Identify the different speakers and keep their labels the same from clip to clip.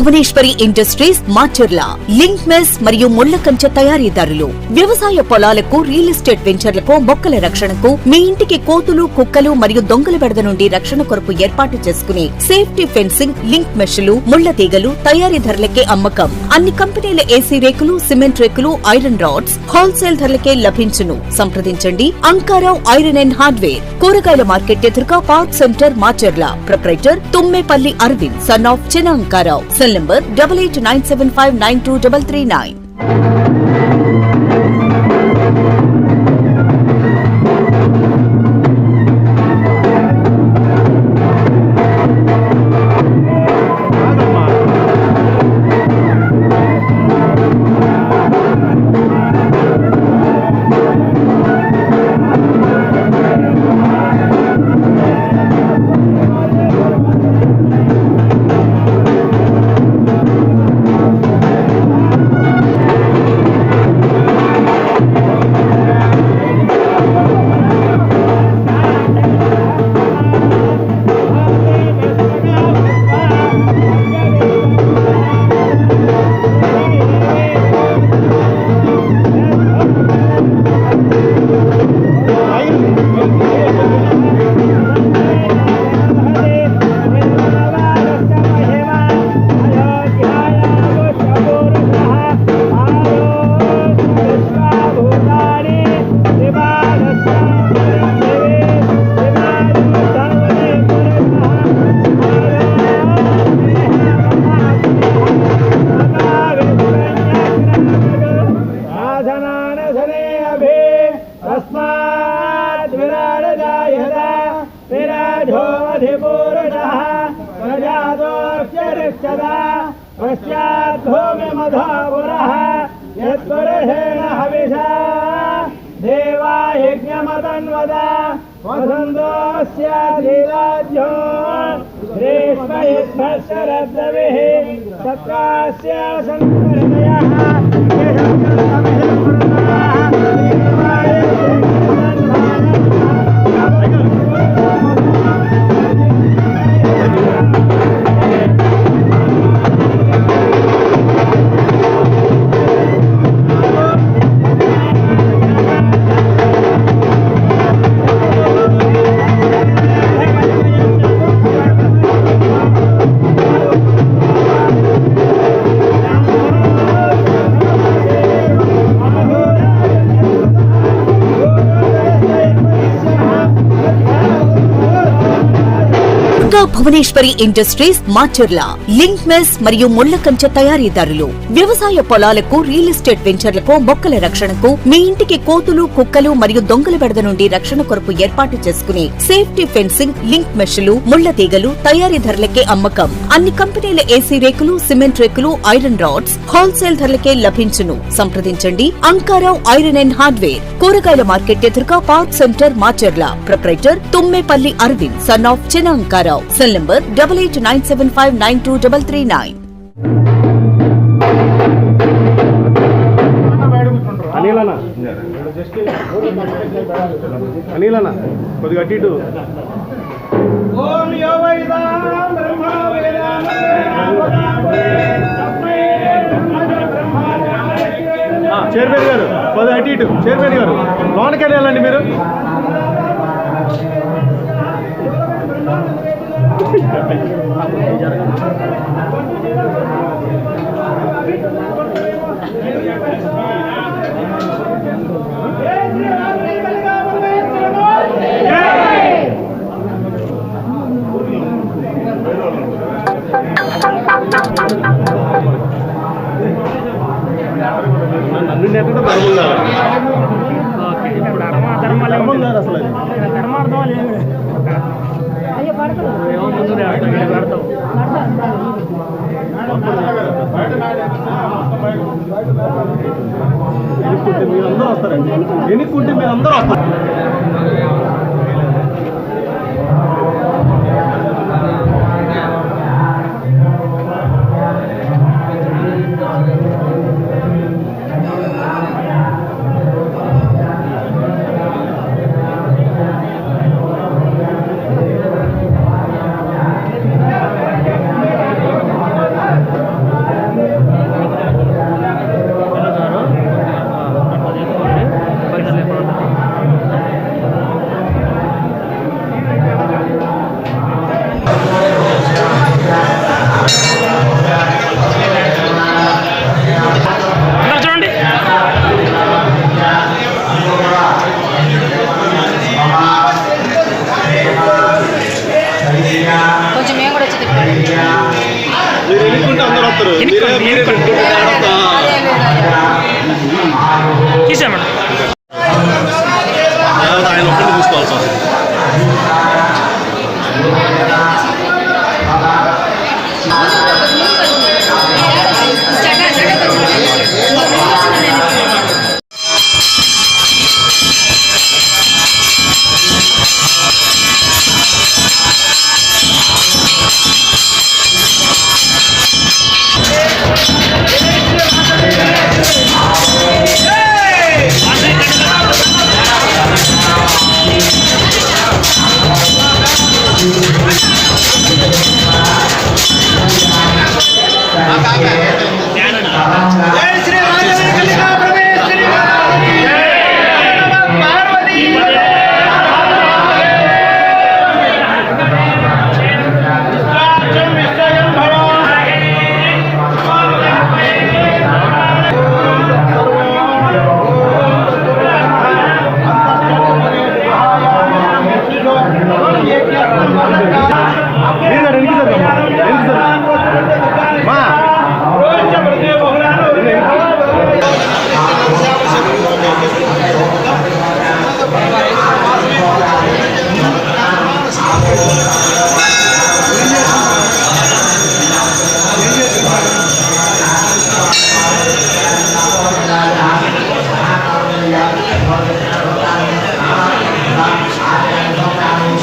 Speaker 1: Bhuvaneswari industries Macherla link mesh మరియు ముళ్ల కంచె తయారీదారులు వ్యవసాయ పొలాలకు రియల్ ఎస్టేట్ వెంచర్లకు మొక్కల రక్షణకు మీ ఇంటికి కోతులు కుక్కలు మరియు దొంగల బెడద నుండి రక్షణ కొరకు ఏర్పాటు చేసుకునే సేఫ్టీ ఫెన్సింగ్ లింక్ మెష్లు ముళ్ల తీగలు తయారీ ధరలకే అమ్మకం అన్ని కంపెనీల ఏసీ రేకులు సిమెంట్ రేకులు ఐరన్ రాడ్స్ హోల్సేల్ ధరలకే లభించును సంప్రదించండి అంకారావు ఐరన్ అండ్ హార్డ్వేర్ కూరగాయల మార్కెట్ ఎదురుగా park centre Macherla proprietor Tummepalli Aravind son of Chinna Ankarao cell number 8897592339. Bhuvaneshwari industries Macherla link mesh మరియు ముళ్ల కంచె తయారీదారులు వ్యవసాయ పొలాలకు రియల్ ఎస్టేట్ వెంచర్లకు మొక్కల రక్షణకు మీ ఇంటికి కోతులు కుక్కలు మరియు దొంగల బెడద నుండి రక్షణ కొరకు ఏర్పాటు చేసుకునే సేఫ్టీ ఫెన్సింగ్ లింక్ మెష్లు ముళ్ల తీగలు తయారీ ధరలకే అమ్మకం అన్ని కంపెనీల ఏసీ రేకులు సిమెంట్ రేకులు ఐరన్ రాడ్స్ హోల్సేల్ ధరలకే లభించును సంప్రదించండి అంకారావు ఐరన్ అండ్ హార్డ్వేర్ కూరగాయల మార్కెట్ ఎదురుగా park centre Macherla proprietor Tummepalli Aravind son of Chinna Ankarao cell number 8897592339.
Speaker 2: అనిలనా కొద్దిగా అటు ఇటు చైర్మన్ గారు కొద్దిగా అటు ఇటు చైర్మన్ గారు లోనకి వెళ్ళాలండి మీరు నన్ను నెట్టు ధర్మం లేదు అసలు ధర్మార్థం మీరందరూ వస్తారండి ఎన్నుకుంటే మీరందరూ వస్తారు
Speaker 3: తీసామండి.
Speaker 2: ఆయన ఒక్కడిని తీసుకోవాల్సి వస్తుంది.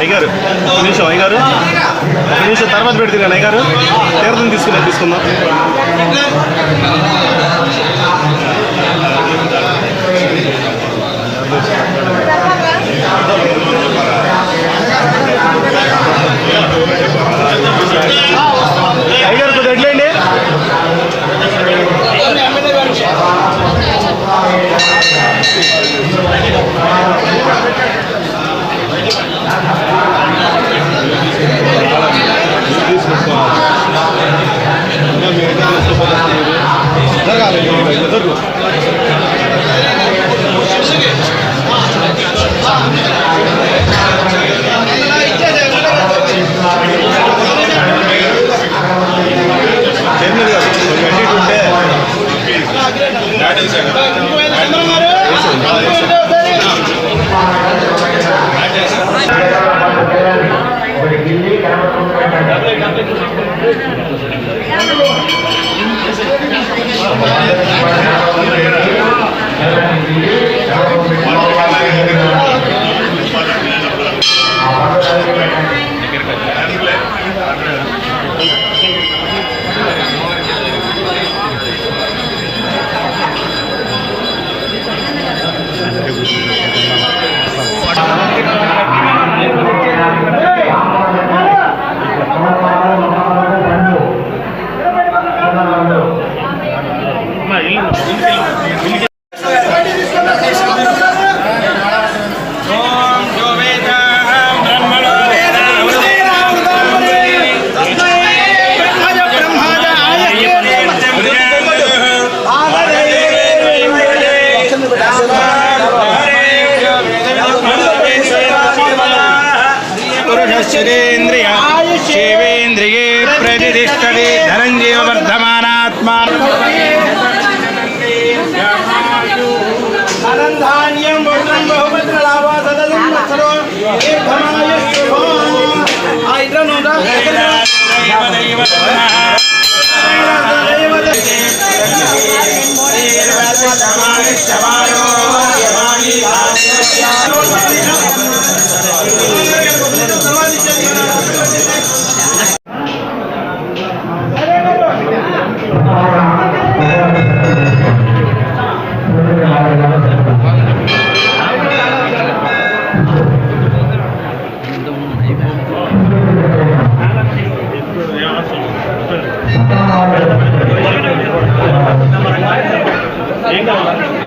Speaker 2: అయ్యగారు ఒక నిమిషం, అయ్యగారు ఒక నిమిషం తర్వాత పెడుతున్నాను. అయ్యగారు తీర్థం తీసుకుందాం. అయ్యగారు కొద్దిగా ఎట్లండి.
Speaker 4: शिवेन्द्रिये प्रतिष्ठते धनञ्जय वर्धमानात्मा अनन्धान्यं वज्रं बहुभद्रलाभा सदनं मत्सरो दीर्घमायुष्यो आयतनोदा
Speaker 2: ఏం కావాలి?